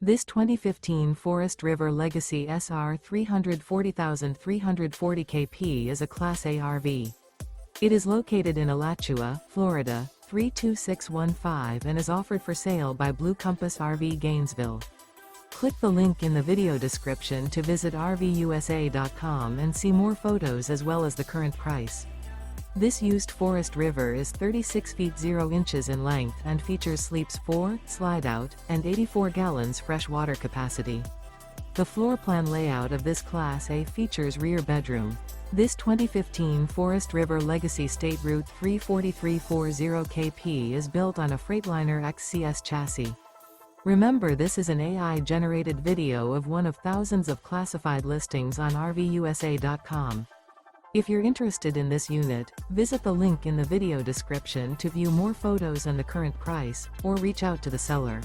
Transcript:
This 2015 Forest River Legacy SR 340,340 kp is a Class A RV. It is located in Alachua, Florida, 32615 and is offered for sale by Blue Compass RV Gainesville. Click the link in the video description to visit RVUSA.com and see more photos as well as the current price. This used Forest River is 36 feet 0 inches in length and features sleeps 4, Slideout, and 84 gallons fresh water capacity. The floor plan layout of this Class A features rear bedroom. This 2015 Forest River Legacy State Route 34340 kp is built on a Freightliner XCS chassis. Remember, this is an AI-generated video of one of thousands of classified listings on RVUSA.com. If you're interested in this unit, visit the link in the video description to view more photos and the current price, or reach out to the seller.